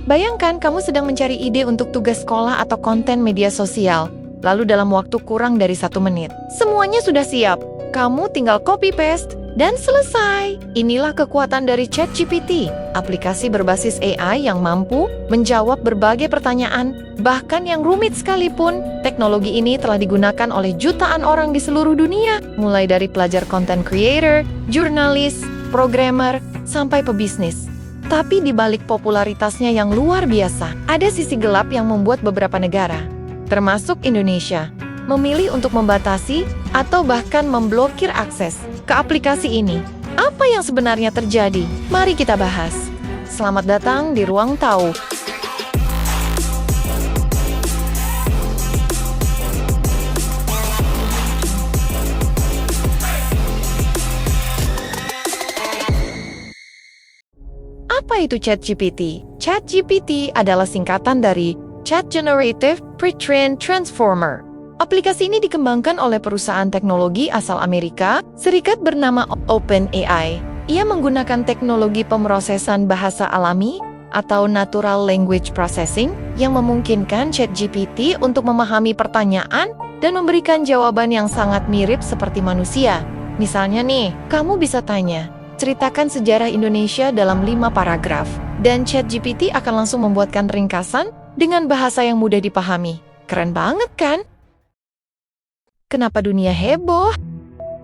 Bayangkan kamu sedang mencari ide untuk tugas sekolah atau konten media sosial. Lalu dalam waktu kurang dari 1 menit, semuanya sudah siap. Kamu tinggal copy-paste dan selesai. Inilah kekuatan dari ChatGPT, aplikasi berbasis AI yang mampu menjawab berbagai pertanyaan, bahkan yang rumit sekalipun. Teknologi ini telah digunakan oleh jutaan orang di seluruh dunia, mulai dari pelajar content creator, jurnalis, programmer, sampai pebisnis. Tapi di balik popularitasnya yang luar biasa, ada sisi gelap yang membuat beberapa negara, termasuk Indonesia, memilih untuk membatasi atau bahkan memblokir akses ke aplikasi ini. Apa yang sebenarnya terjadi? Mari kita bahas. Selamat datang di Ruang Tahu. Apa itu ChatGPT? ChatGPT adalah singkatan dari Chat Generative Pre-trained Transformer. Aplikasi ini dikembangkan oleh perusahaan teknologi asal Amerika Serikat bernama OpenAI. Ia menggunakan teknologi pemrosesan bahasa alami atau Natural Language Processing yang memungkinkan ChatGPT untuk memahami pertanyaan dan memberikan jawaban yang sangat mirip seperti manusia. Misalnya nih, kamu bisa tanya, ceritakan sejarah Indonesia dalam 5 paragraf, dan ChatGPT akan langsung membuatkan ringkasan dengan bahasa yang mudah dipahami. Keren banget kan? Kenapa dunia heboh?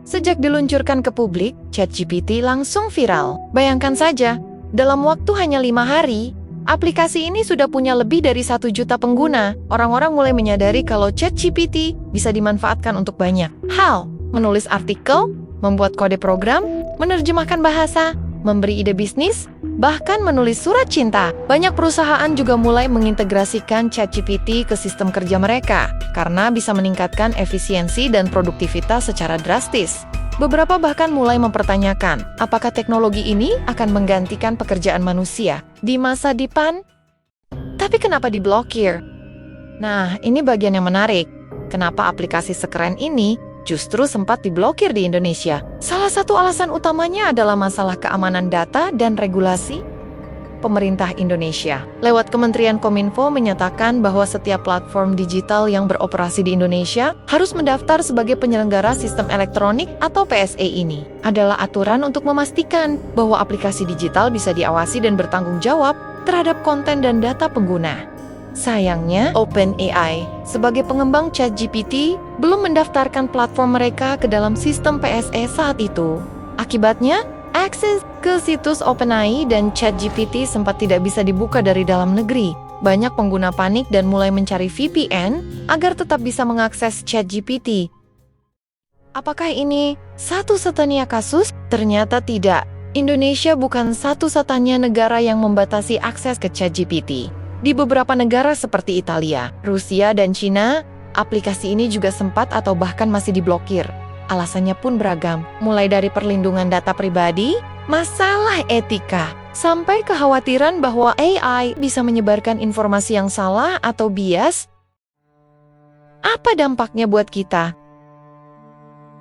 Sejak diluncurkan ke publik, ChatGPT langsung viral. Bayangkan saja, dalam waktu hanya 5 hari, aplikasi ini sudah punya lebih dari 1 juta pengguna. Orang-orang mulai menyadari kalau ChatGPT bisa dimanfaatkan untuk banyak hal. Menulis artikel, membuat kode program, menerjemahkan bahasa, memberi ide bisnis, bahkan menulis surat cinta. Banyak perusahaan juga mulai mengintegrasikan ChatGPT ke sistem kerja mereka, karena bisa meningkatkan efisiensi dan produktivitas secara drastis. Beberapa bahkan mulai mempertanyakan, apakah teknologi ini akan menggantikan pekerjaan manusia di masa depan? Tapi kenapa diblokir? Nah, ini bagian yang menarik. Kenapa aplikasi sekeren ini justru sempat diblokir di Indonesia? Salah satu alasan utamanya adalah masalah keamanan data dan regulasi. Pemerintah Indonesia, lewat Kementerian Kominfo, menyatakan bahwa setiap platform digital yang beroperasi di Indonesia harus mendaftar sebagai penyelenggara sistem elektronik atau PSE. Ini adalah aturan untuk memastikan bahwa aplikasi digital bisa diawasi dan bertanggung jawab terhadap konten dan data pengguna. Sayangnya, OpenAI sebagai pengembang ChatGPT belum mendaftarkan platform mereka ke dalam sistem PSE saat itu. Akibatnya, akses ke situs OpenAI dan ChatGPT sempat tidak bisa dibuka dari dalam negeri. Banyak pengguna panik dan mulai mencari VPN agar tetap bisa mengakses ChatGPT. Apakah ini satu-satunya kasus? Ternyata tidak. Indonesia bukan satu-satunya negara yang membatasi akses ke ChatGPT. Di beberapa negara seperti Italia, Rusia, dan Cina, aplikasi ini juga sempat atau bahkan masih diblokir. Alasannya pun beragam, mulai dari perlindungan data pribadi, masalah etika, sampai kekhawatiran bahwa AI bisa menyebarkan informasi yang salah atau bias. Apa dampaknya buat kita?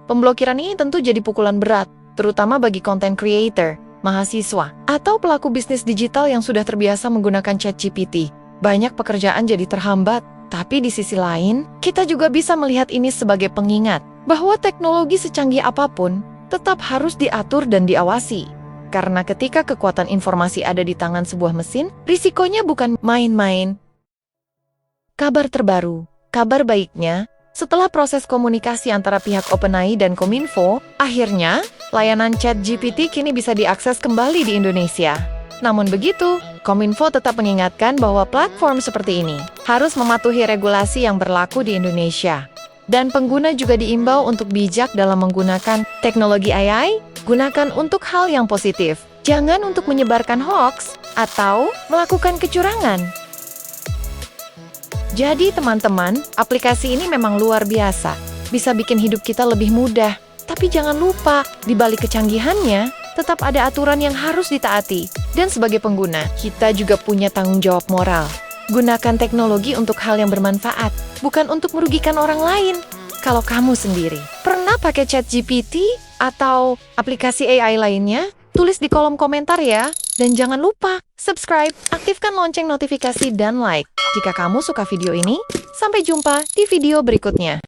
Pemblokiran ini tentu jadi pukulan berat, terutama bagi content creator, mahasiswa, atau pelaku bisnis digital yang sudah terbiasa menggunakan ChatGPT. Banyak pekerjaan jadi terhambat, tapi di sisi lain, kita juga bisa melihat ini sebagai pengingat bahwa teknologi secanggih apapun tetap harus diatur dan diawasi. Karena ketika kekuatan informasi ada di tangan sebuah mesin, risikonya bukan main-main. Kabar terbaru, kabar baiknya, setelah proses komunikasi antara pihak OpenAI dan Kominfo, akhirnya layanan ChatGPT kini bisa diakses kembali di Indonesia. Namun begitu, Kominfo tetap mengingatkan bahwa platform seperti ini harus mematuhi regulasi yang berlaku di Indonesia. Dan pengguna juga diimbau untuk bijak dalam menggunakan teknologi AI, gunakan untuk hal yang positif. Jangan untuk menyebarkan hoax atau melakukan kecurangan. Jadi teman-teman, aplikasi ini memang luar biasa. Bisa bikin hidup kita lebih mudah. Tapi jangan lupa, di balik kecanggihannya, tetap ada aturan yang harus ditaati. Dan sebagai pengguna, kita juga punya tanggung jawab moral. Gunakan teknologi untuk hal yang bermanfaat, bukan untuk merugikan orang lain. Kalau kamu sendiri pernah pakai ChatGPT atau aplikasi AI lainnya, Tulis di kolom komentar ya. Dan jangan lupa subscribe, aktifkan lonceng notifikasi dan like. Jika kamu suka video ini, sampai jumpa di video berikutnya.